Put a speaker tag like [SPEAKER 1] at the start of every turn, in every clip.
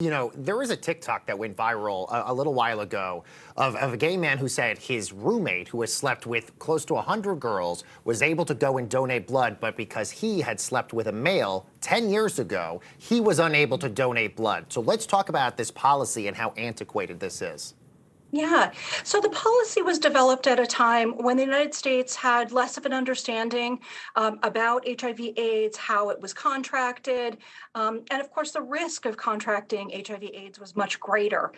[SPEAKER 1] You know, there was a TikTok that went viral a little while ago of a gay man who said his roommate, who has slept with close to 100 girls, was able to go and donate blood, but because he had slept with a male 10 years ago, he was unable to donate blood. So let's talk about this policy and how antiquated this is.
[SPEAKER 2] Yeah. So the policy was developed at a time when the United States had less of an understanding about HIV/AIDS, how it was contracted, and of course, the risk of contracting HIV/AIDS was much greater,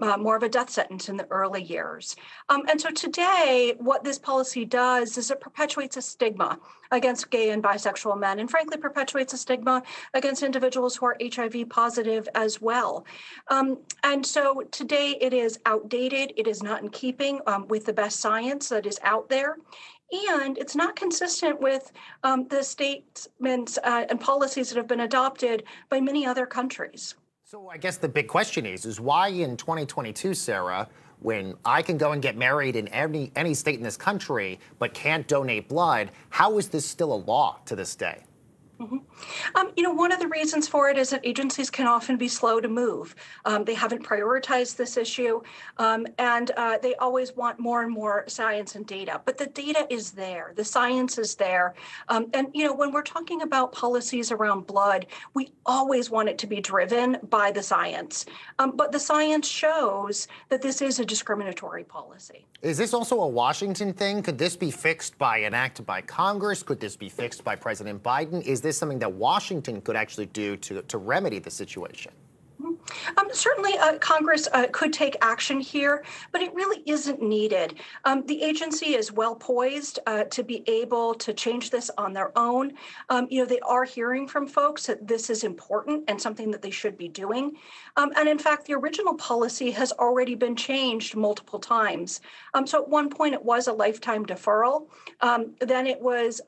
[SPEAKER 2] more of a death sentence in the early years. And so today, what this policy does is it perpetuates a stigma against gay and bisexual men, and frankly, perpetuates a stigma against individuals who are HIV positive as well. And so today, it is outdated. It is not in keeping with the best science that is out there. And it's not consistent with the statements and policies that have been adopted by many other countries.
[SPEAKER 1] So I guess the big question is why in 2022, Sarah, when I can go and get married in any state in this country, but can't donate blood, how is this still a law to this day?
[SPEAKER 2] Mhm. One of the reasons for it is that agencies can often be slow to move. They haven't prioritized this issue, and they always want more and more science and data. But the data is there, the science is there, and when we're talking about policies around blood, we always want it to be driven by the science. But the science shows that this is a discriminatory policy.
[SPEAKER 1] Is this also a Washington thing? Could this be fixed by an act by Congress? Could this be fixed by President Biden? Is this something that Washington could actually do to remedy the situation?
[SPEAKER 2] Certainly, Congress could take action here, but it really isn't needed. The agency is well poised to be able to change this on their own. They are hearing from folks that this is important and something that they should be doing. And in fact, the original policy has already been changed multiple times. So at one point, it was a lifetime deferral. Then it was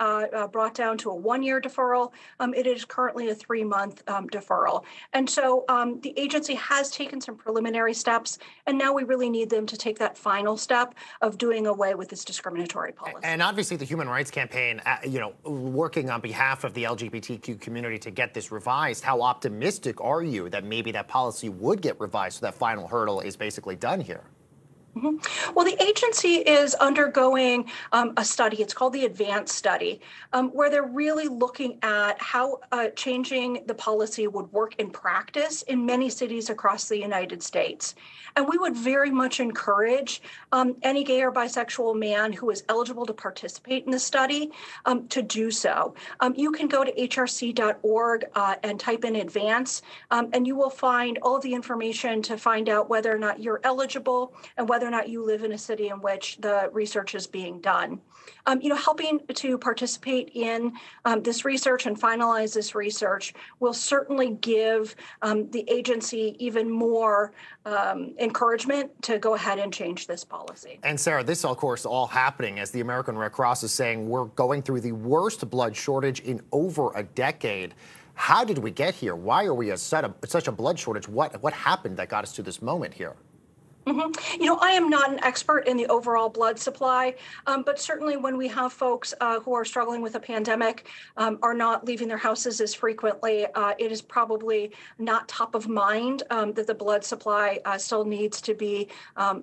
[SPEAKER 2] brought down to a 1-year deferral. It is currently a 3-month deferral. And so the agency has taken some preliminary steps, and now we really need them to take that final step of doing away with this discriminatory policy.
[SPEAKER 1] And obviously the Human Rights Campaign, working on behalf of the LGBTQ community to get this revised. How optimistic are you that maybe that policy would get revised so that final hurdle is basically done here?
[SPEAKER 2] Well, the agency is undergoing a study. It's called the Advance Study, where they're really looking at how changing the policy would work in practice in many cities across the United States. And we would very much encourage any gay or bisexual man who is eligible to participate in the study to do so. You can go to hrc.org and type in Advance, and you will find all of the information to find out whether or not you're eligible and whether or not you live in a city in which the research is being done. Helping to participate in this research and finalize this research will certainly give the agency even more encouragement to go ahead and change this policy.
[SPEAKER 1] And Sarah, this, of course, all happening as the American Red Cross is saying we're going through the worst blood shortage in over a decade. How did we get here? Why are we at such a blood shortage? What happened that got us to this moment here?
[SPEAKER 2] I am not an expert in the overall blood supply, but certainly when we have folks who are struggling with a pandemic, are not leaving their houses as frequently, it is probably not top of mind that the blood supply still needs to be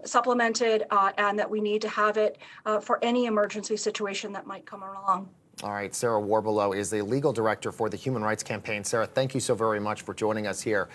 [SPEAKER 2] supplemented and that we need to have it for any emergency situation that might come along.
[SPEAKER 1] All right, Sarah Warbelow is the legal director for the Human Rights Campaign. Sarah, thank you so very much for joining us here.